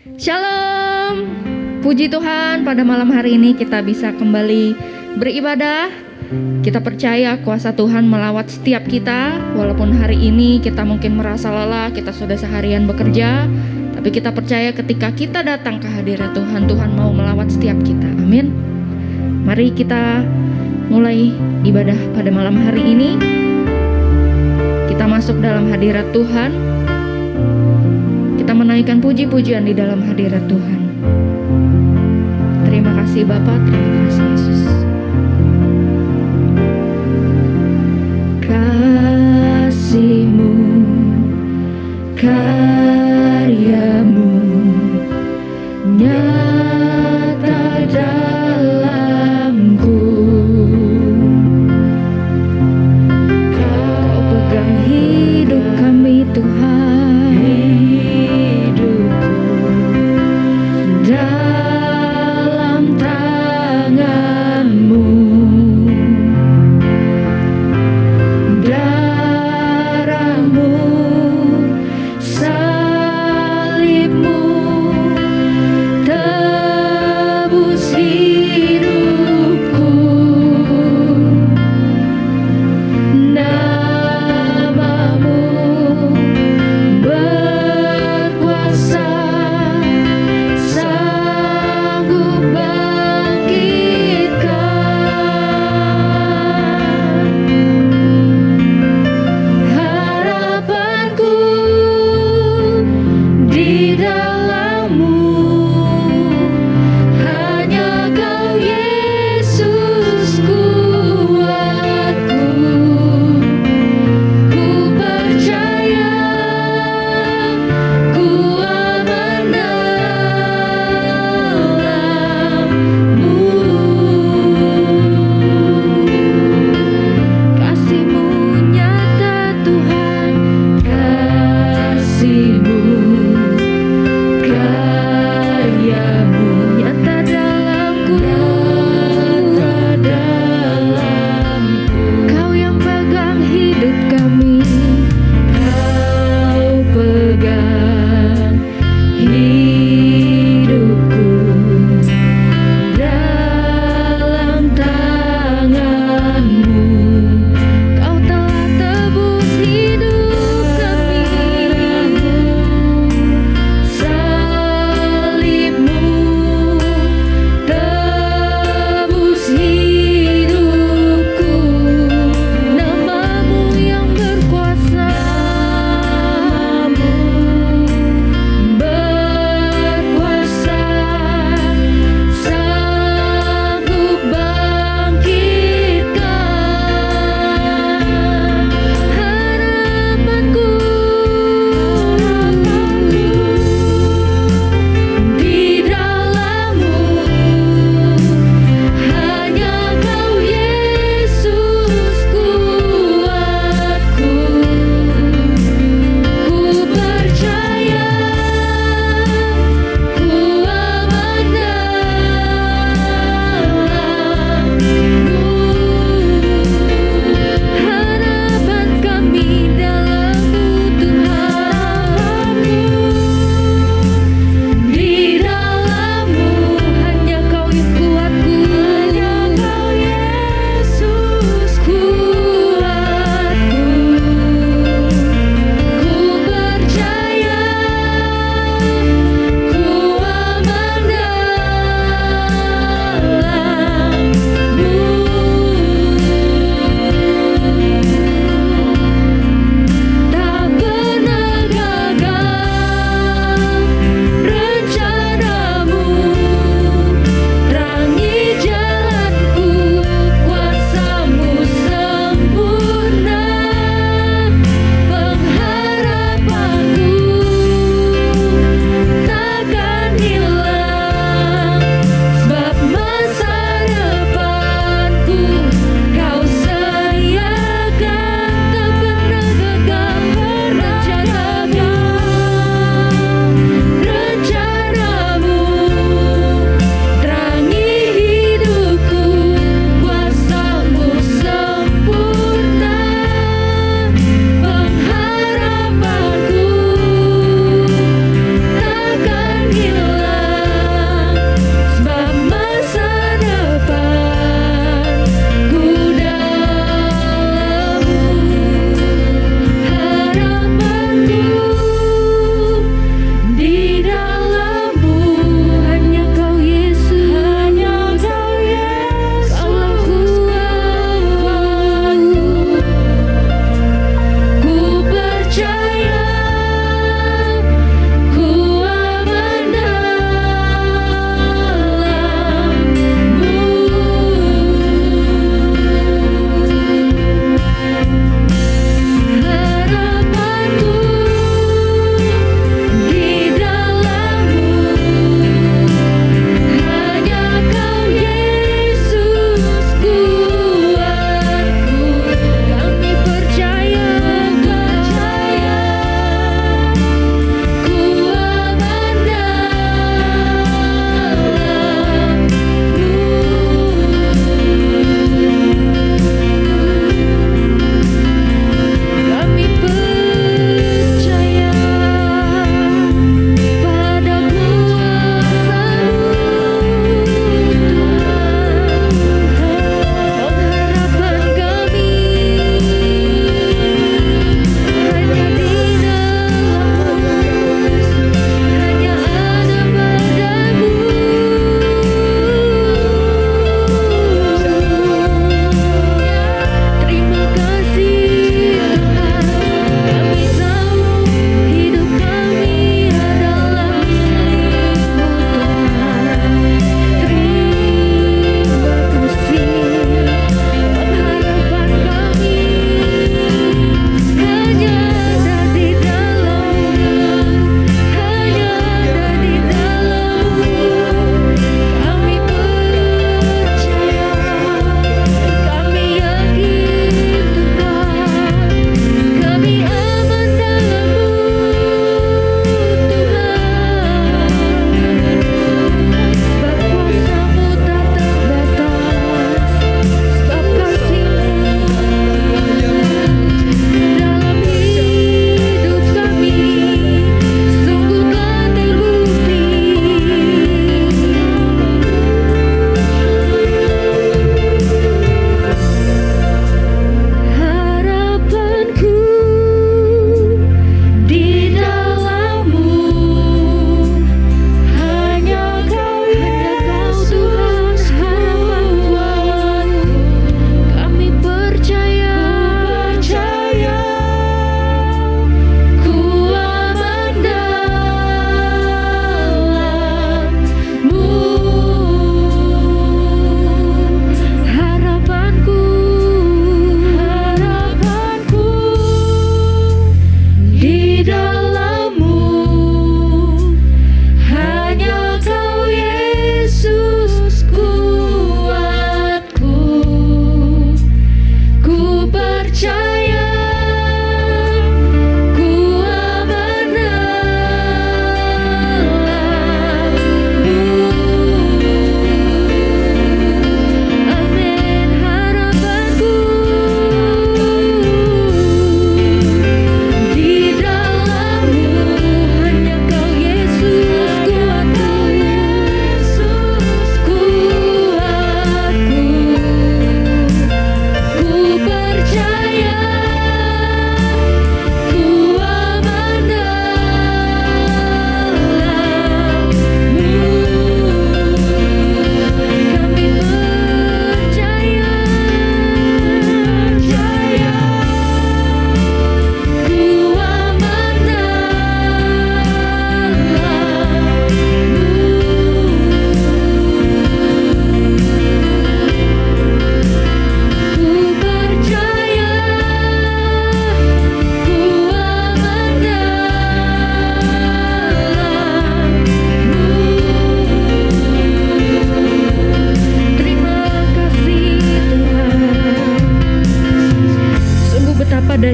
Shalom. Puji Tuhan, pada malam hari ini kita bisa kembali beribadah. Kita percaya kuasa Tuhan melawat setiap kita. Walaupun hari ini kita mungkin merasa lelah, kita sudah seharian bekerja, tapi kita percaya ketika kita datang ke hadirat Tuhan, Tuhan mau melawat setiap kita. Amin. Mari kita mulai ibadah pada malam hari ini. Kita masuk dalam hadirat Tuhan. Kita menaikkan puji-pujian di dalam hadirat Tuhan. Terima kasih Bapa, terima kasih Yesus. Kasih-Mu, karya-Mu nyata dalamku. Kau pegang hidup kami Tuhan, hidupku dalam tangan-Mu. Darah-Mu, salib-Mu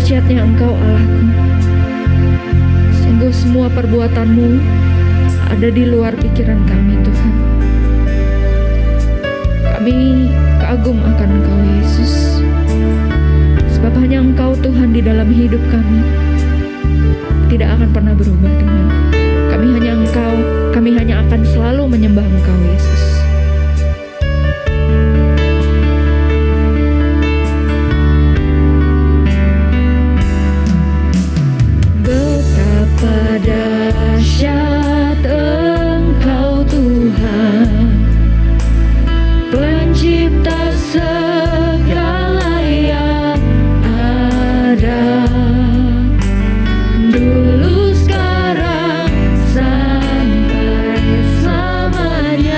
Dahsyatnya Engkau Allahku. Sungguh semua perbuatan-Mu ada di luar pikiran kami Tuhan. Kami kagum akan Engkau Yesus. Sebab hanya Engkau Tuhan di dalam hidup kami. Tidak akan pernah berubah Tuhan. Kami hanya akan selalu menyembah Engkau Yesus. Betapa dahsyat Engkau Tuhan, Pencipta segala yang ada. Dulu, sekarang, sampai selamanya.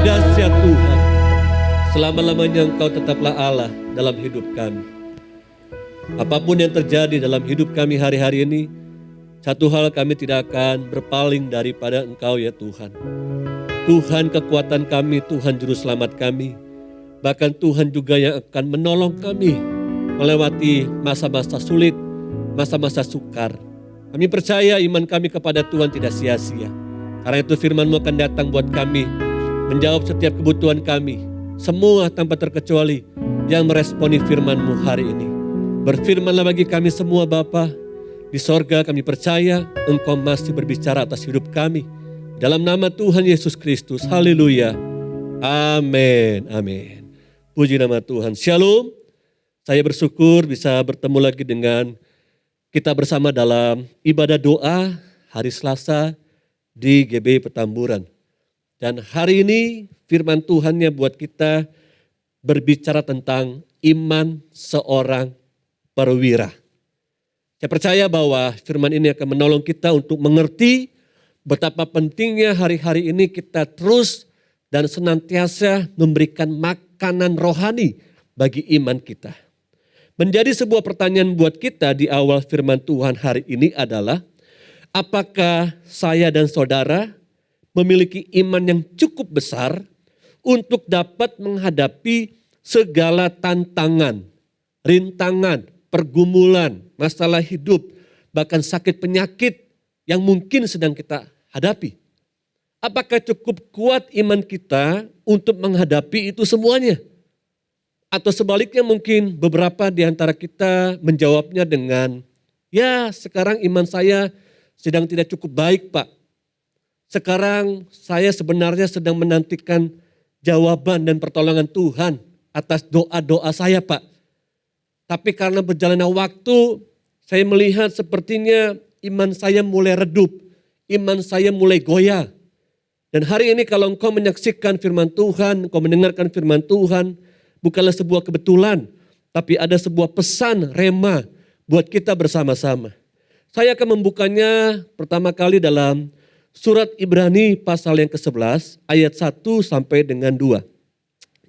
Dahsyat Tuhan, selama-lamanya Engkau tetaplah Allah dalam hidup kami. Apapun yang terjadi dalam hidup kami hari-hari ini, satu hal kami tidak akan berpaling daripada Engkau ya Tuhan. Tuhan kekuatan kami, Tuhan juru selamat kami. Bahkan Tuhan juga yang akan menolong kami melewati masa-masa sulit, masa-masa sukar. Kami percaya iman kami kepada Tuhan tidak sia-sia. Karena itu firman-Mu akan datang buat kami, menjawab setiap kebutuhan kami. Semua tanpa terkecuali yang meresponi firman-Mu hari ini. Berfirmanlah bagi kami semua Bapa. Di sorga kami percaya Engkau masih berbicara atas hidup kami. Dalam nama Tuhan Yesus Kristus. Haleluya. Amin. Amin. Puji nama Tuhan. Shalom. Saya bersyukur bisa bertemu lagi dengan kita bersama dalam ibadah doa hari Selasa di GB Petamburan. Dan hari ini firman Tuhannya buat kita berbicara tentang iman seorang perwira. Saya percaya bahwa firman ini akan menolong kita untuk mengerti betapa pentingnya hari-hari ini kita terus dan senantiasa memberikan makanan rohani bagi iman kita. Menjadi sebuah pertanyaan buat kita di awal firman Tuhan hari ini adalah, apakah saya dan saudara memiliki iman yang cukup besar untuk dapat menghadapi segala tantangan, rintangan, pergumulan, masalah hidup, bahkan sakit penyakit yang mungkin sedang kita hadapi? Apakah cukup kuat iman kita untuk menghadapi itu semuanya? Atau sebaliknya mungkin beberapa di antara kita menjawabnya dengan, ya sekarang iman saya sedang tidak cukup baik Pak. Sekarang saya sebenarnya sedang menantikan jawaban dan pertolongan Tuhan atas doa-doa saya Pak. Tapi karena berjalannya waktu, saya melihat sepertinya iman saya mulai redup, iman saya mulai goyah. Dan hari ini kalau engkau menyaksikan firman Tuhan, engkau mendengarkan firman Tuhan, bukanlah sebuah kebetulan, tapi ada sebuah pesan rema buat kita bersama-sama. Saya akan membukanya pertama kali dalam surat Ibrani pasal yang ke-11 ayat 1 sampai dengan 2.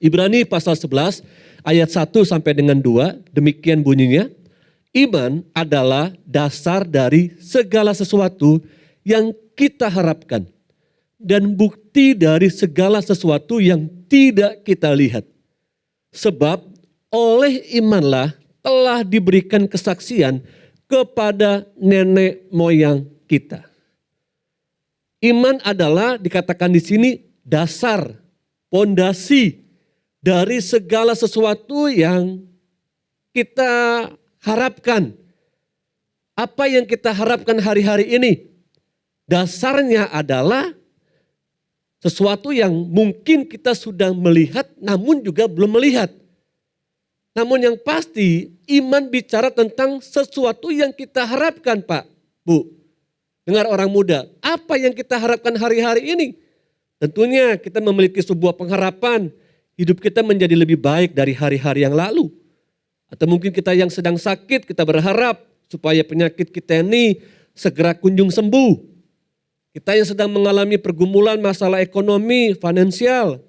Ibrani pasal 11 ayat 1 sampai dengan 2, demikian bunyinya. Iman adalah dasar dari segala sesuatu yang kita harapkan dan bukti dari segala sesuatu yang tidak kita lihat. Sebab oleh imanlah telah diberikan kesaksian kepada nenek moyang kita. Iman adalah dikatakan di sini dasar, pondasi dari segala sesuatu yang kita harapkan. Apa yang kita harapkan hari-hari ini? Dasarnya adalah sesuatu yang mungkin kita sudah melihat namun juga belum melihat. Namun yang pasti iman bicara tentang sesuatu yang kita harapkan Pak, Bu. Dengar orang muda, apa yang kita harapkan hari-hari ini? Tentunya kita memiliki sebuah pengharapan hidup kita menjadi lebih baik dari hari-hari yang lalu. Atau mungkin kita yang sedang sakit, kita berharap supaya penyakit kita ini segera kunjung sembuh. Kita yang sedang mengalami pergumulan masalah ekonomi, finansial,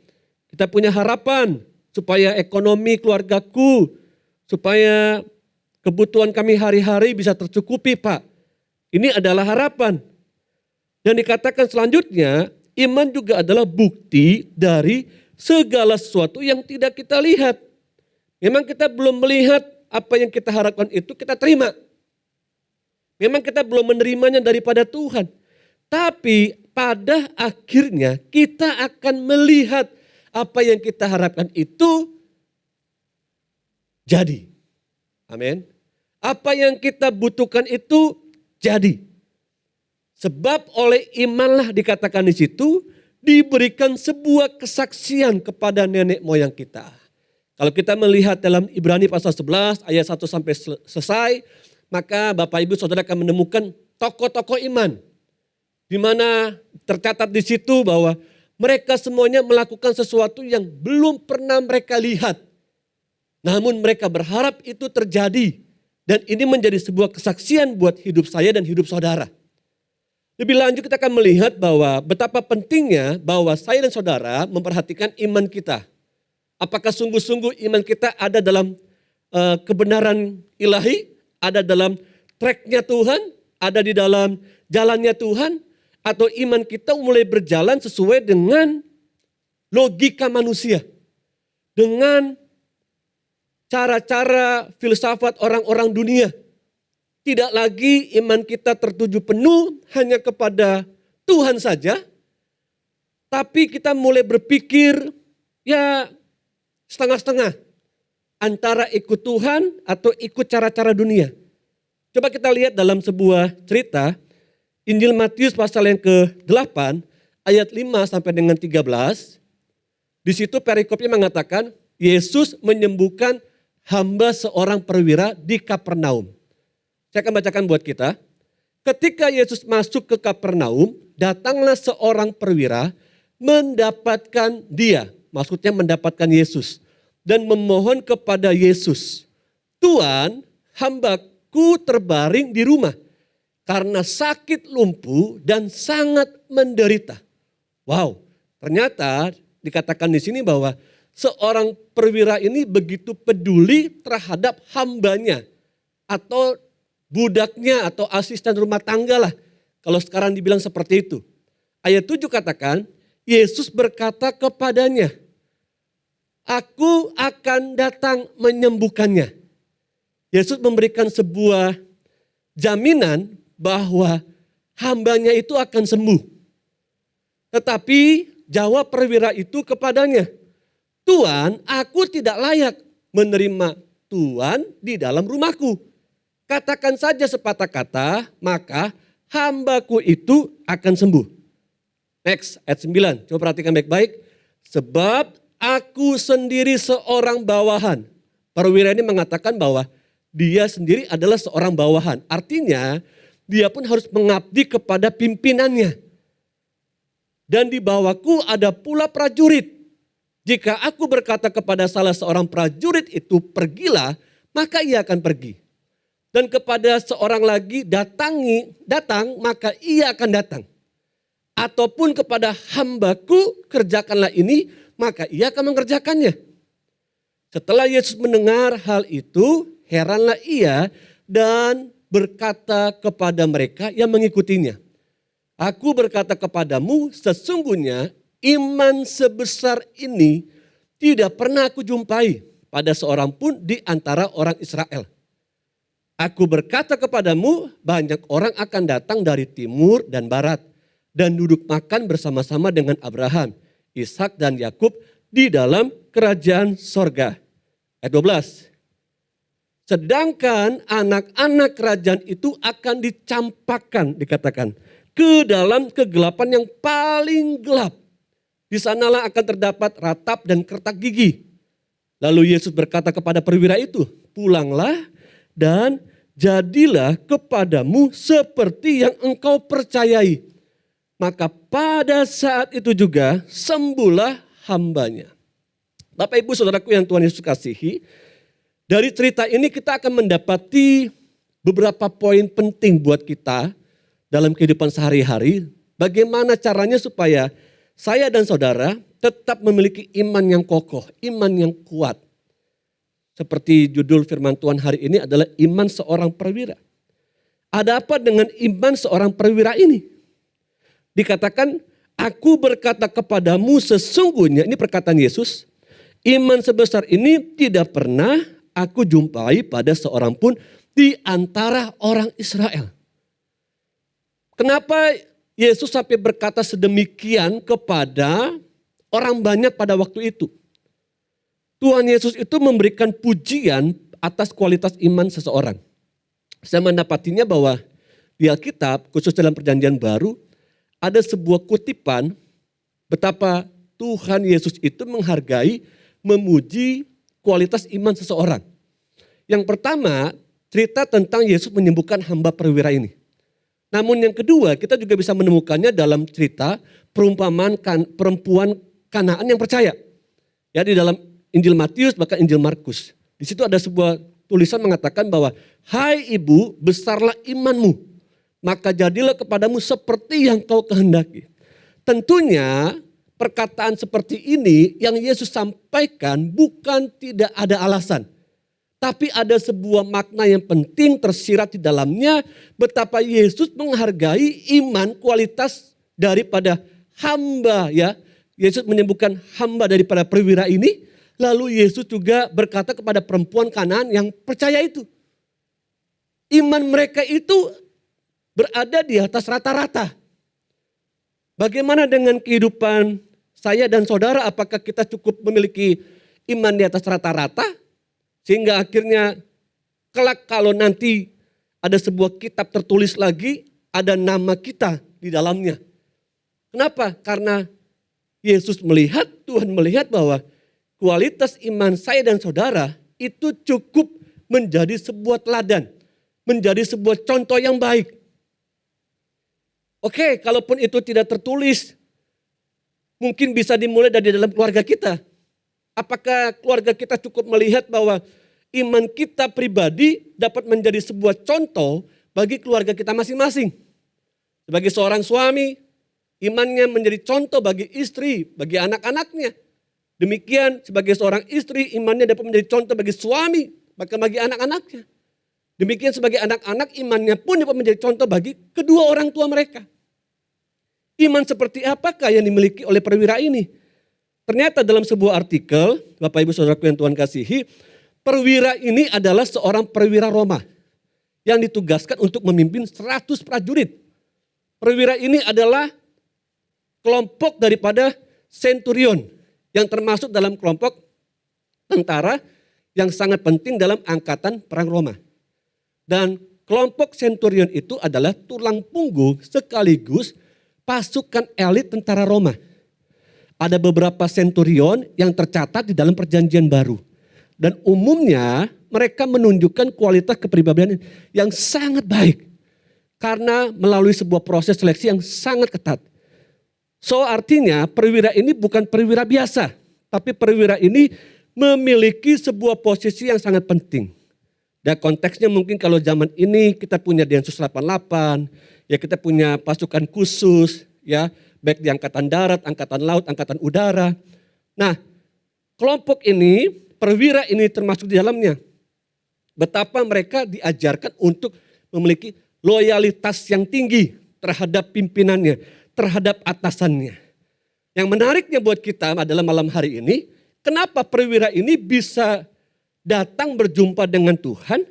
kita punya harapan supaya ekonomi keluargaku, supaya kebutuhan kami hari-hari bisa tercukupi Pak. Ini adalah harapan. Dan dikatakan selanjutnya, iman juga adalah bukti dari segala sesuatu yang tidak kita lihat. Memang kita belum melihat apa yang kita harapkan itu kita terima. Memang kita belum menerimanya daripada Tuhan. Tapi pada akhirnya kita akan melihat apa yang kita harapkan itu jadi. Amin. Apa yang kita butuhkan itu jadi. Sebab oleh imanlah dikatakan di situ diberikan sebuah kesaksian kepada nenek moyang kita. Kalau kita melihat dalam Ibrani pasal 11 ayat 1 sampai selesai, maka Bapak Ibu Saudara akan menemukan tokoh-tokoh iman. Di mana tercatat di situ bahwa mereka semuanya melakukan sesuatu yang belum pernah mereka lihat. Namun mereka berharap itu terjadi. Dan ini menjadi sebuah kesaksian buat hidup saya dan hidup saudara. Lebih lanjut kita akan melihat bahwa betapa pentingnya bahwa saya dan saudara memperhatikan iman kita. Apakah sungguh-sungguh iman kita ada dalam kebenaran ilahi, ada dalam tracknya Tuhan, ada di dalam jalannya Tuhan, atau iman kita mulai berjalan sesuai dengan logika manusia, dengan cara-cara filsafat orang-orang dunia. Tidak lagi iman kita tertuju penuh hanya kepada Tuhan saja, tapi kita mulai berpikir ya setengah-setengah antara ikut Tuhan atau ikut cara-cara dunia. Coba kita lihat dalam sebuah cerita Injil Matius pasal yang ke-8 ayat 5 sampai dengan 13. Di situ perikopnya mengatakan Yesus menyembuhkan hamba seorang perwira di Kapernaum. Saya akan bacakan buat kita. Ketika Yesus masuk ke Kapernaum, datanglah seorang perwira mendapatkan dia. Maksudnya mendapatkan Yesus. Dan memohon kepada Yesus, Tuhan, hambaku terbaring di rumah karena sakit lumpuh dan sangat menderita. Wow, ternyata dikatakan di sini bahwa seorang perwira ini begitu peduli terhadap hambanya atau budaknya atau asisten rumah tangga lah. Kalau sekarang dibilang seperti itu. Ayat 7 katakan, Yesus berkata kepadanya, Aku akan datang menyembuhkannya. Yesus memberikan sebuah jaminan bahwa hambanya itu akan sembuh. Tetapi jawab perwira itu kepadanya, Tuhan, aku tidak layak menerima Tuhan di dalam rumahku. Katakan saja sepatah kata, maka hambaku itu akan sembuh. Next, ayat 9. Coba perhatikan baik-baik. Sebab aku sendiri seorang bawahan. Perwira ini mengatakan bahwa dia sendiri adalah seorang bawahan. Artinya dia pun harus mengabdi kepada pimpinannya. Dan di bawahku ada pula prajurit. Jika aku berkata kepada salah seorang prajurit itu pergilah, maka ia akan pergi. Dan kepada seorang lagi datang, maka ia akan datang. Ataupun kepada hambaku kerjakanlah ini, maka ia akan mengerjakannya. Setelah Yesus mendengar hal itu, heranlah ia dan berkata kepada mereka yang mengikutinya. Aku berkata kepadamu, sesungguhnya iman sebesar ini tidak pernah aku jumpai pada seorang pun di antara orang Israel. Aku berkata kepadamu, banyak orang akan datang dari timur dan barat dan duduk makan bersama-sama dengan Abraham, Ishak dan Yakub di dalam kerajaan sorga. Ayat 12. Sedangkan anak-anak kerajaan itu akan dicampakkan, dikatakan, ke dalam kegelapan yang paling gelap. Di sanalah akan terdapat ratap dan kertak gigi. Lalu Yesus berkata kepada perwira itu, pulanglah dan jadilah kepadamu seperti yang engkau percayai. Maka pada saat itu juga sembuhlah hambanya. Bapak Ibu Saudaraku yang Tuhan Yesus kasihi, dari cerita ini kita akan mendapati beberapa poin penting buat kita dalam kehidupan sehari-hari. Bagaimana caranya supaya saya dan saudara tetap memiliki iman yang kokoh, iman yang kuat. Seperti judul firman Tuhan hari ini adalah iman seorang perwira. Ada apa dengan iman seorang perwira ini? Dikatakan, aku berkata kepadamu sesungguhnya, ini perkataan Yesus, iman sebesar ini tidak pernah aku jumpai pada seorang pun di antara orang Israel. Kenapa Yesus sampai berkata sedemikian kepada orang banyak pada waktu itu? Tuhan Yesus itu memberikan pujian atas kualitas iman seseorang. Saya mendapatinya bahwa di Alkitab, khusus dalam perjanjian baru, ada sebuah kutipan betapa Tuhan Yesus itu menghargai, memuji kualitas iman seseorang. Yang pertama, cerita tentang Yesus menyembuhkan hamba perwira ini. Namun yang kedua, kita juga bisa menemukannya dalam cerita perumpamaan perempuan Kanaan yang percaya. Ya, di dalam Injil Matius bahkan Injil Markus. Di situ ada sebuah tulisan mengatakan bahwa, hai ibu, besarlah imanmu. maka jadilah kepadamu seperti yang kau kehendaki. Tentunya perkataan seperti ini yang Yesus sampaikan bukan tidak ada alasan. Tapi ada sebuah makna yang penting tersirat di dalamnya, betapa Yesus menghargai iman kualitas daripada hamba ya. Yesus menyebutkan hamba daripada perwira ini, lalu Yesus juga berkata kepada perempuan Kanaan yang percaya itu. Iman mereka itu berada di atas rata-rata. Bagaimana dengan kehidupan saya dan saudara, apakah kita cukup memiliki iman di atas rata-rata? Sehingga akhirnya kelak kalau nanti ada sebuah kitab tertulis lagi, ada nama kita di dalamnya. Kenapa? Karena Yesus melihat, Tuhan melihat bahwa kualitas iman saya dan saudara itu cukup menjadi sebuah teladan. Menjadi sebuah contoh yang baik. Oke, kalaupun itu tidak tertulis, mungkin bisa dimulai dari dalam keluarga kita. Apakah keluarga kita cukup melihat bahwa iman kita pribadi dapat menjadi sebuah contoh bagi keluarga kita masing-masing? Sebagai seorang suami, imannya menjadi contoh bagi istri, bagi anak-anaknya. Demikian sebagai seorang istri, imannya dapat menjadi contoh bagi suami, bahkan bagi anak-anaknya. Demikian sebagai anak-anak, imannya pun dapat menjadi contoh bagi kedua orang tua mereka. Iman seperti apakah yang dimiliki oleh perwira ini? Ternyata dalam sebuah artikel, Bapak Ibu Saudaraku yang Tuhan kasihi, perwira ini adalah seorang perwira Roma yang ditugaskan untuk memimpin 100 prajurit. Perwira ini adalah kelompok daripada centurion yang termasuk dalam kelompok tentara yang sangat penting dalam angkatan perang Roma. Dan kelompok centurion itu adalah tulang punggung sekaligus pasukan elit tentara Roma. Ada beberapa centurion yang tercatat di dalam perjanjian baru. Dan umumnya mereka menunjukkan kualitas kepribadian yang sangat baik. Karena melalui sebuah proses seleksi yang sangat ketat. So artinya perwira ini bukan perwira biasa. Tapi perwira ini memiliki sebuah posisi yang sangat penting. Dan konteksnya mungkin kalau zaman ini kita punya Densus 88, ya kita punya pasukan khusus, ya baik di angkatan darat, angkatan laut, angkatan udara. Nah, kelompok ini, perwira ini termasuk di dalamnya. Betapa mereka diajarkan untuk memiliki loyalitas yang tinggi terhadap pimpinannya, terhadap atasannya. Yang menariknya buat kita adalah malam hari ini, kenapa perwira ini bisa datang berjumpa dengan Tuhan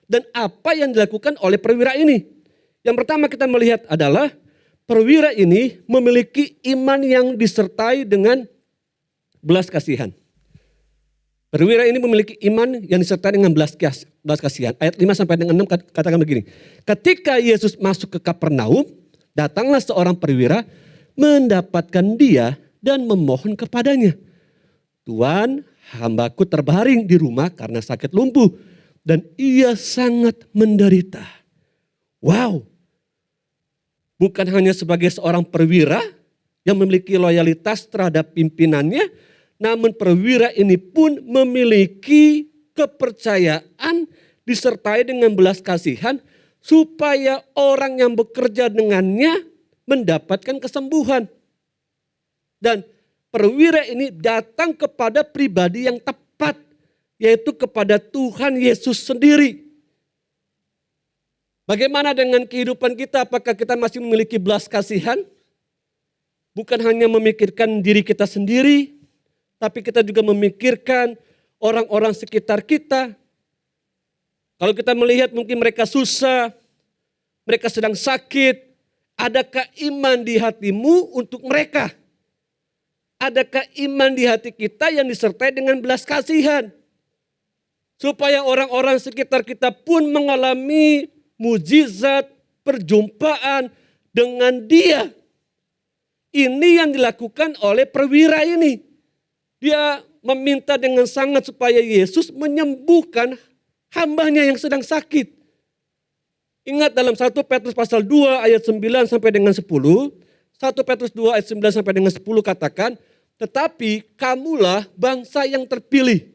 dan apa yang dilakukan oleh perwira ini. Yang pertama kita melihat adalah perwira ini memiliki iman yang disertai dengan belas kasihan. Perwira ini memiliki iman yang disertai dengan belas kasihan. Ayat 5 sampai dengan 6 katakan begini. Ketika Yesus masuk ke Kapernaum, datanglah seorang perwira mendapatkan dia dan memohon kepadanya. Tuan, hambaku terbaring di rumah karena sakit lumpuh dan ia sangat menderita. Wow. Bukan hanya sebagai seorang perwira yang memiliki loyalitas terhadap pimpinannya, namun perwira ini pun memiliki kepercayaan disertai dengan belas kasihan supaya orang yang bekerja dengannya mendapatkan kesembuhan. Dan perwira ini datang kepada pribadi yang tepat, yaitu kepada Tuhan Yesus sendiri. Bagaimana dengan kehidupan kita? Apakah kita masih memiliki belas kasihan? Bukan hanya memikirkan diri kita sendiri, tapi kita juga memikirkan orang-orang sekitar kita. Kalau kita melihat mungkin mereka susah, mereka sedang sakit, adakah iman di hatimu untuk mereka? Adakah iman di hati kita yang disertai dengan belas kasihan? Supaya orang-orang sekitar kita pun mengalami mujizat, perjumpaan dengan dia. Ini yang dilakukan oleh perwira ini. Dia meminta dengan sangat supaya Yesus menyembuhkan hambanya yang sedang sakit. Ingat dalam 1 Petrus pasal 2 ayat 9 sampai dengan 10. 1 Petrus 2 ayat 9 sampai dengan 10 katakan, tetapi kamulah bangsa yang terpilih.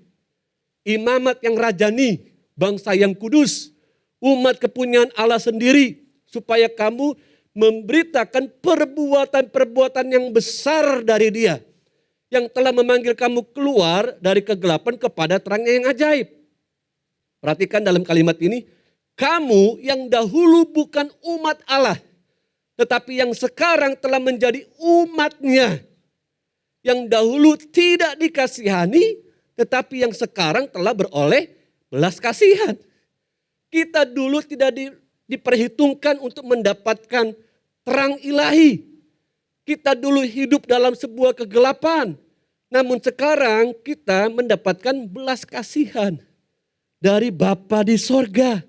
Imamat yang rajani, bangsa yang kudus, umat kepunyaan Allah sendiri, supaya kamu memberitakan perbuatan-perbuatan yang besar dari Dia, yang telah memanggil kamu keluar dari kegelapan kepada terangnya yang ajaib. Perhatikan dalam kalimat ini, kamu yang dahulu bukan umat Allah, tetapi yang sekarang telah menjadi umat-Nya. Yang dahulu tidak dikasihani, tetapi yang sekarang telah beroleh belas kasihan. Kita dulu tidak diperhitungkan untuk mendapatkan terang ilahi. Kita dulu hidup dalam sebuah kegelapan. Namun sekarang kita mendapatkan belas kasihan dari Bapa di sorga.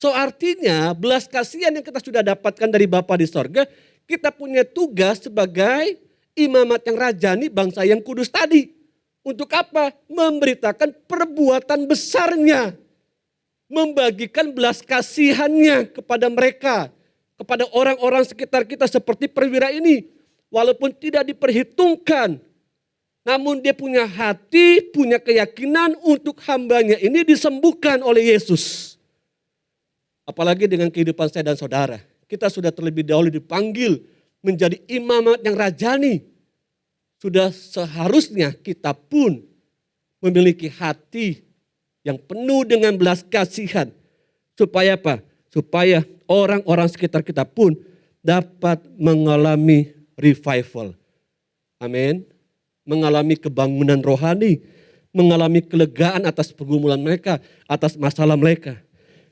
So artinya belas kasihan yang kita sudah dapatkan dari Bapa di sorga, kita punya tugas sebagai imamat yang rajani bangsa yang kudus tadi. Untuk apa? Memberitakan perbuatan besarnya. Membagikan belas kasihannya kepada mereka. Kepada orang-orang sekitar kita seperti perwira ini. Walaupun tidak diperhitungkan. Namun dia punya hati, punya keyakinan untuk hambanya ini disembuhkan oleh Yesus. Apalagi dengan kehidupan saya dan saudara. Kita sudah terlebih dahulu dipanggil menjadi imamat yang rajani. Sudah seharusnya kita pun memiliki hati yang penuh dengan belas kasihan. Supaya apa? Supaya orang-orang sekitar kita pun dapat mengalami revival. Amin. Mengalami kebangunan rohani. Mengalami kelegaan atas pergumulan mereka, atas masalah mereka.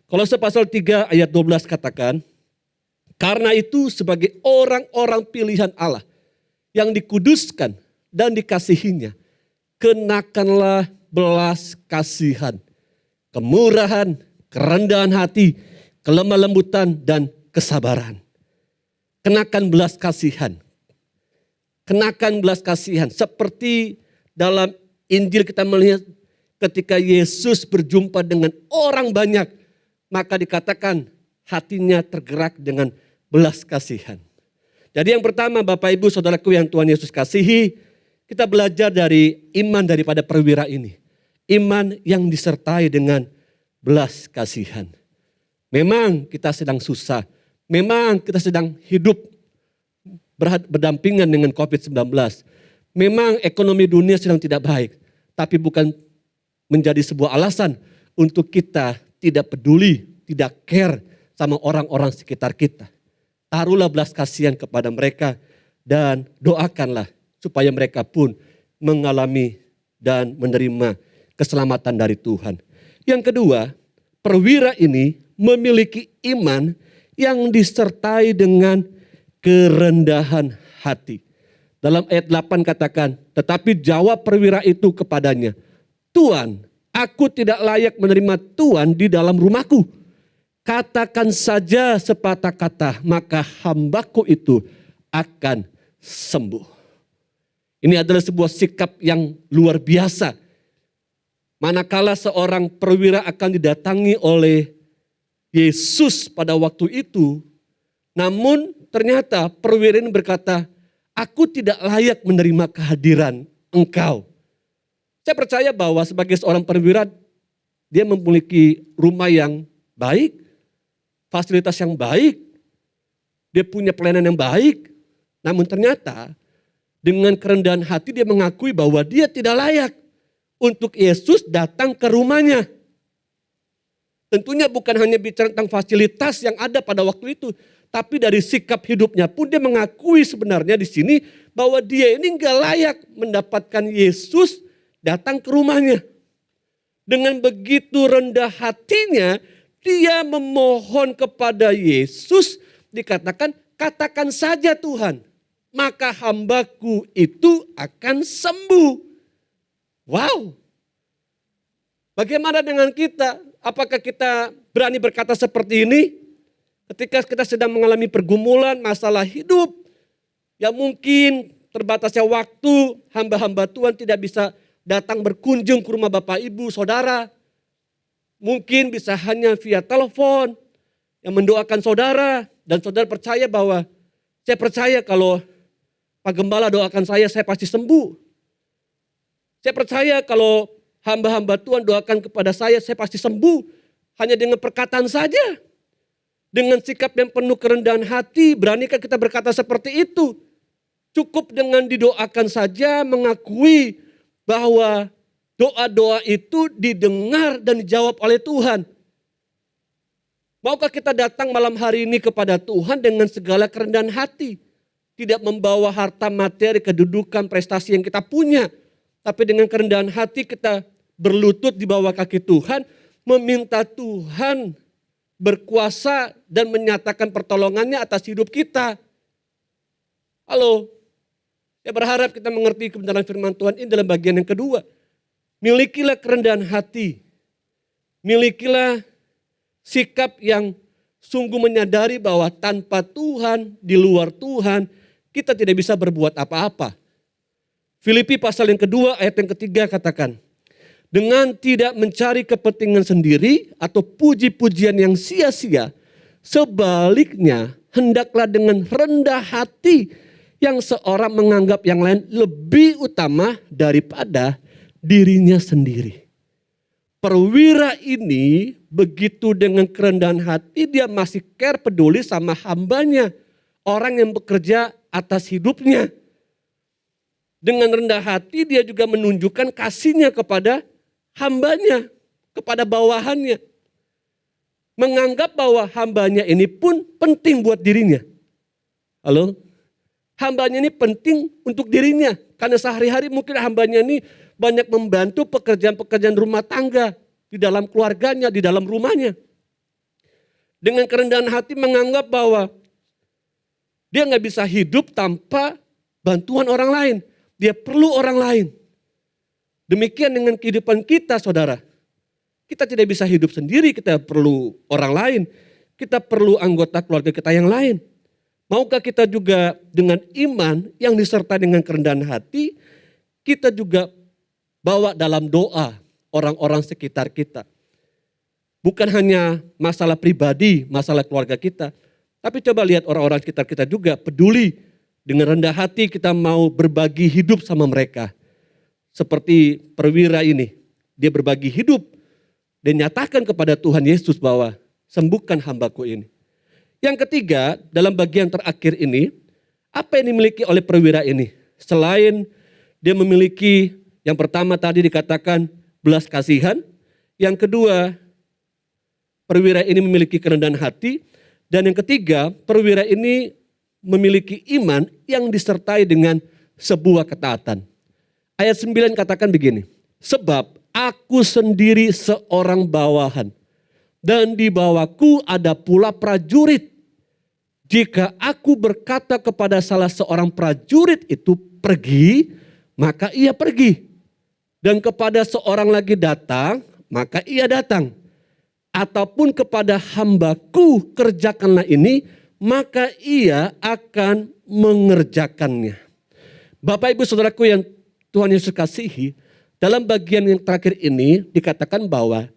Kolose pasal 3 ayat 12 katakan, karena itu sebagai orang-orang pilihan Allah yang dikuduskan dan dikasihinya, kenakanlah belas kasihan, kemurahan, kerendahan hati, kelemah lembutan dan kesabaran. Kenakan belas kasihan. Kenakan belas kasihan. Seperti dalam Injil kita melihat ketika Yesus berjumpa dengan orang banyak, maka dikatakan hatinya tergerak dengan belas kasihan. Jadi yang pertama Bapak Ibu Saudaraku yang Tuhan Yesus kasihi, kita belajar dari iman daripada perwira ini. Iman yang disertai dengan belas kasihan. Memang kita sedang susah, memang kita sedang hidup berdampingan dengan COVID-19. Memang ekonomi dunia sedang tidak baik, tapi bukan menjadi sebuah alasan untuk kita tidak peduli, tidak care sama orang-orang sekitar kita. Taruhlah belas kasihan kepada mereka dan doakanlah supaya mereka pun mengalami dan menerima keselamatan dari Tuhan. Yang kedua, perwira ini memiliki iman yang disertai dengan kerendahan hati. Dalam ayat 8 katakan, tetapi jawab perwira itu kepadanya, Tuan, aku tidak layak menerima Tuan di dalam rumahku. Katakan saja sepatah kata, maka hambaku itu akan sembuh. Ini adalah sebuah sikap yang luar biasa. Manakala seorang perwira akan didatangi oleh Yesus pada waktu itu, namun ternyata perwira ini berkata, aku tidak layak menerima kehadiran engkau. Saya percaya bahwa sebagai seorang perwira, dia memiliki rumah yang baik, fasilitas yang baik, dia punya pelayanan yang baik. Namun ternyata dengan kerendahan hati dia mengakui bahwa dia tidak layak untuk Yesus datang ke rumahnya. Tentunya bukan hanya bicara tentang fasilitas yang ada pada waktu itu, tapi dari sikap hidupnya pun dia mengakui sebenarnya di sini bahwa dia ini enggak layak mendapatkan Yesus datang ke rumahnya. Dengan begitu rendah hatinya, dia memohon kepada Yesus, dikatakan, katakan saja Tuhan, maka hambaku itu akan sembuh. Wow. Bagaimana dengan kita? Apakah kita berani berkata seperti ini? Ketika kita sedang mengalami pergumulan, masalah hidup, ya mungkin terbatasnya waktu, hamba-hamba Tuhan tidak bisa datang berkunjung ke rumah Bapak Ibu, Saudara. Mungkin bisa hanya via telepon yang mendoakan saudara. Dan saudara percaya bahwa saya percaya kalau Pak Gembala doakan saya pasti sembuh. Saya percaya kalau hamba-hamba Tuhan doakan kepada saya pasti sembuh. Hanya dengan perkataan saja. Dengan sikap yang penuh kerendahan hati, beranikah kita berkata seperti itu? Cukup dengan didoakan saja, mengakui bahwa doa-doa itu didengar dan dijawab oleh Tuhan. Maukah kita datang malam hari ini kepada Tuhan dengan segala kerendahan hati? Tidak membawa harta materi, kedudukan, prestasi yang kita punya. Tapi dengan kerendahan hati kita berlutut di bawah kaki Tuhan, meminta Tuhan berkuasa dan menyatakan pertolongannya atas hidup kita. Halo, saya berharap kita mengerti kebenaran firman Tuhan ini dalam bagian yang kedua. Milikilah kerendahan hati. Milikilah sikap yang sungguh menyadari bahwa tanpa Tuhan, di luar Tuhan, kita tidak bisa berbuat apa-apa. Filipi pasal yang kedua ayat yang ketiga katakan, dengan tidak mencari kepentingan sendiri atau puji-pujian yang sia-sia, sebaliknya hendaklah dengan rendah hati yang seorang menganggap yang lain lebih utama daripada dirinya sendiri. Perwira ini begitu dengan kerendahan hati dia masih care peduli sama hambanya. Orang yang bekerja atas hidupnya. Dengan rendah hati dia juga menunjukkan kasihnya kepada hambanya, kepada bawahannya. Menganggap bahwa hambanya ini pun penting buat dirinya. Halo? Hambanya ini penting untuk dirinya. Karena sehari-hari mungkin hambanya ini banyak membantu pekerjaan-pekerjaan rumah tangga. Di dalam keluarganya, di dalam rumahnya. Dengan kerendahan hati menganggap bahwa dia nggak bisa hidup tanpa bantuan orang lain. Dia perlu orang lain. Demikian dengan kehidupan kita, saudara. Kita tidak bisa hidup sendiri, kita perlu orang lain. Kita perlu anggota keluarga kita yang lain. Maukah kita juga dengan iman yang disertai dengan kerendahan hati, kita juga bawa dalam doa orang-orang sekitar kita. Bukan hanya masalah pribadi, masalah keluarga kita. Tapi coba lihat orang-orang sekitar kita juga peduli. Dengan rendah hati kita mau berbagi hidup sama mereka. Seperti perwira ini, dia berbagi hidup dan nyatakan kepada Tuhan Yesus bahwa sembuhkan hambaku ini. Yang ketiga, dalam bagian terakhir ini, apa yang dimiliki oleh perwira ini? Selain dia memiliki, yang pertama tadi dikatakan belas kasihan, yang kedua, perwira ini memiliki kerendahan hati, dan yang ketiga, perwira ini memiliki iman yang disertai dengan sebuah ketaatan. Ayat 9 katakan begini, sebab aku sendiri seorang bawahan dan di bawahku ada pula prajurit. Jika aku berkata kepada salah seorang prajurit itu pergi, maka ia pergi. Dan kepada seorang lagi datang, maka ia datang. Ataupun kepada hambaku kerjakanlah ini, maka ia akan mengerjakannya. Bapak ibu saudaraku yang Tuhan Yesus kasihi, dalam bagian yang terakhir ini dikatakan bahwa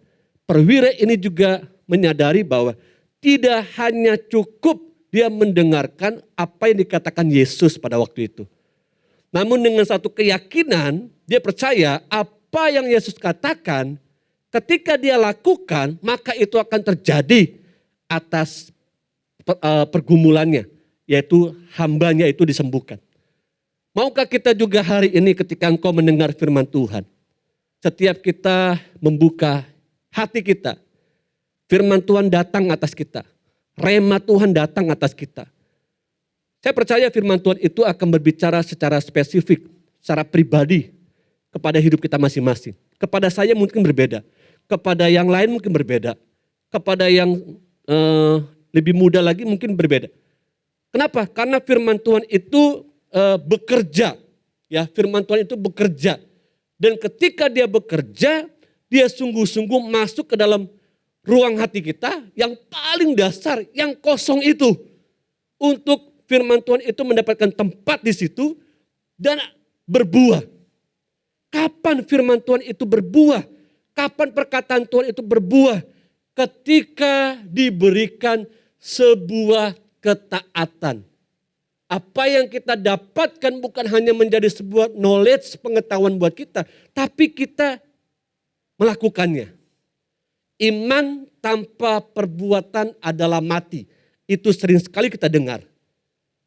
perwira ini juga menyadari bahwa tidak hanya cukup dia mendengarkan apa yang dikatakan Yesus pada waktu itu. Namun dengan satu keyakinan dia percaya apa yang Yesus katakan ketika dia lakukan maka itu akan terjadi atas pergumulannya, yaitu hambanya itu disembuhkan. Maukah kita juga hari ini ketika engkau mendengar firman Tuhan, setiap kita membuka hati kita, firman Tuhan datang atas kita, rema Tuhan datang atas kita. Saya percaya firman Tuhan itu akan berbicara secara spesifik, secara pribadi kepada hidup kita masing-masing. Kepada saya mungkin berbeda, kepada yang lain mungkin berbeda, kepada yang lebih muda lagi mungkin berbeda. Kenapa? Karena firman Tuhan itu bekerja, ya firman Tuhan itu bekerja, dan ketika dia bekerja, dia sungguh-sungguh masuk ke dalam ruang hati kita yang paling dasar, yang kosong itu, untuk firman Tuhan itu mendapatkan tempat di situ dan berbuah. Kapan firman Tuhan itu berbuah? Kapan perkataan Tuhan itu berbuah? Ketika diberikan sebuah ketaatan. Apa yang kita dapatkan bukan hanya menjadi sebuah knowledge, pengetahuan buat kita, tapi kita melakukannya. iman tanpa perbuatan adalah mati. Itu sering sekali kita dengar.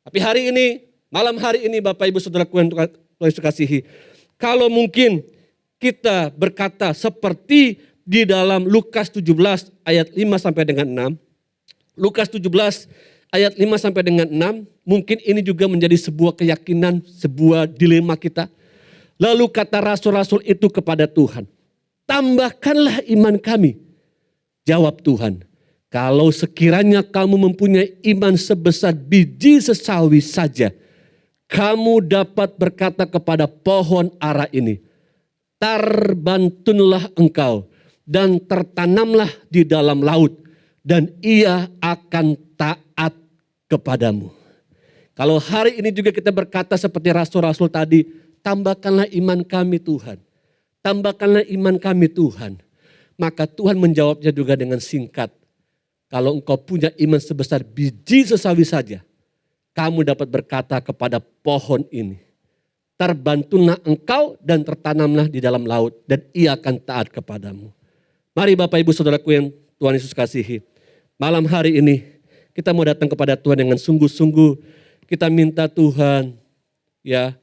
Tapi hari ini, malam hari ini Bapak Ibu Saudaraku yang Tuhan Yesus kasihi, kalau mungkin kita berkata seperti di dalam Lukas 17 ayat 5 sampai dengan 6. Lukas 17 ayat 5 sampai dengan 6, mungkin ini juga menjadi sebuah keyakinan, sebuah dilema kita. Lalu kata rasul-rasul itu kepada Tuhan, tambahkanlah iman kami. Jawab Tuhan, kalau sekiranya kamu mempunyai iman sebesar biji sesawi saja, kamu dapat berkata kepada pohon ara ini, terbantunlah engkau dan tertanamlah di dalam laut, dan ia akan taat kepadamu. Kalau hari ini juga kita berkata seperti rasul-rasul tadi, tambahkanlah iman kami Tuhan. Tambahkanlah iman kami Tuhan. Maka Tuhan menjawabnya juga dengan singkat. Kalau engkau punya iman sebesar biji sesawi saja, kamu dapat berkata kepada pohon ini, terbantunlah engkau dan tertanamlah di dalam laut, dan ia akan taat kepadamu. Mari Bapak Ibu Saudaraku yang Tuhan Yesus kasihi, malam hari ini kita mau datang kepada Tuhan dengan sungguh-sungguh. Kita minta Tuhan ya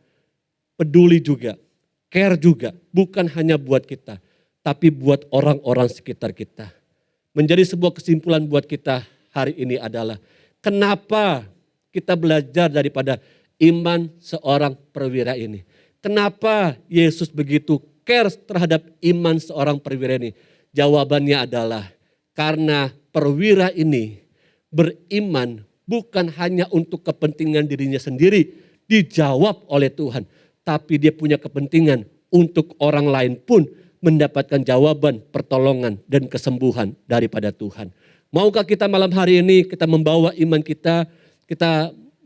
peduli juga, care juga, bukan hanya buat kita, tapi buat orang-orang sekitar kita. Menjadi sebuah kesimpulan buat kita hari ini adalah, kenapa kita belajar daripada iman seorang perwira ini? Kenapa Yesus begitu care terhadap iman seorang perwira ini? Jawabannya adalah, karena perwira ini beriman bukan hanya untuk kepentingan dirinya sendiri, dijawab oleh Tuhan. Tapi dia punya kepentingan untuk orang lain pun mendapatkan jawaban, pertolongan, dan kesembuhan daripada Tuhan. Maukah kita malam hari ini kita membawa iman kita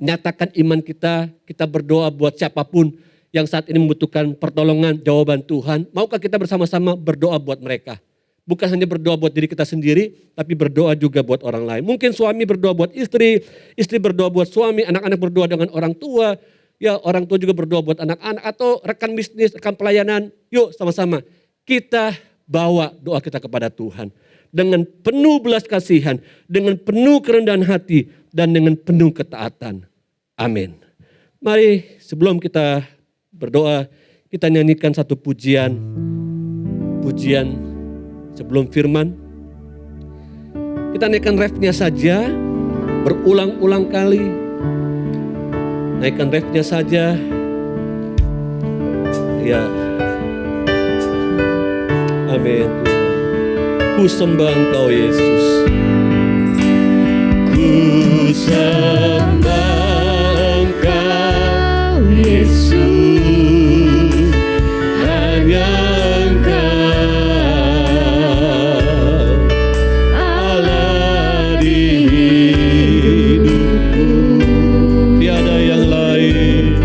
nyatakan iman kita berdoa buat siapapun yang saat ini membutuhkan pertolongan, jawaban Tuhan. Maukah kita bersama-sama berdoa buat mereka? Bukan hanya berdoa buat diri kita sendiri, tapi berdoa juga buat orang lain. Mungkin suami berdoa buat istri, istri berdoa buat suami, anak-anak berdoa dengan orang tua, ya orang tua juga berdoa buat anak-anak, atau rekan bisnis, rekan pelayanan. Yuk sama-sama kita bawa doa kita kepada Tuhan dengan penuh belas kasihan, dengan penuh kerendahan hati, dan dengan penuh ketaatan. Amin. Mari sebelum kita berdoa, kita nyanyikan satu pujian sebelum firman. Kita naikkan refnya saja, berulang-ulang kali. Naikkan refnya saja. Ya. Amin. Ku sembah Engkau Yesus. Ku sembah Engkau Yesus. Hanya Engkau Allah di hidupku. Tiada yang lain.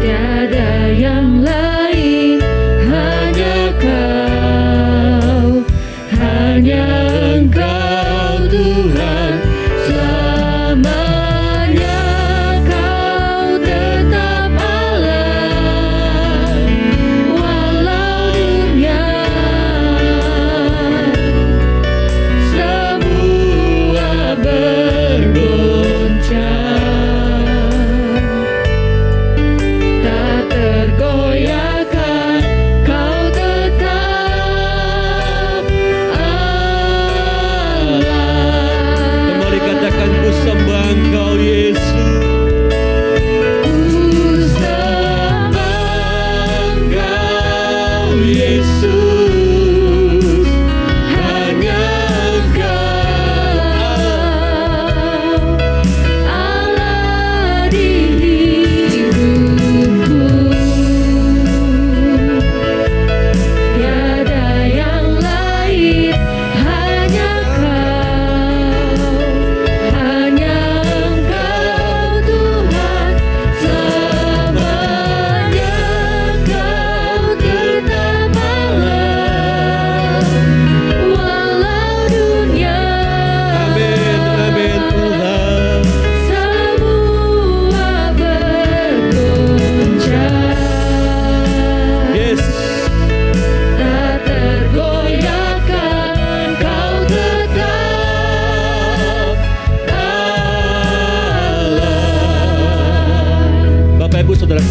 Tiada yang lain, hanya Kau, hanya Engkau Tuhan, selamanya Kau tetap Allah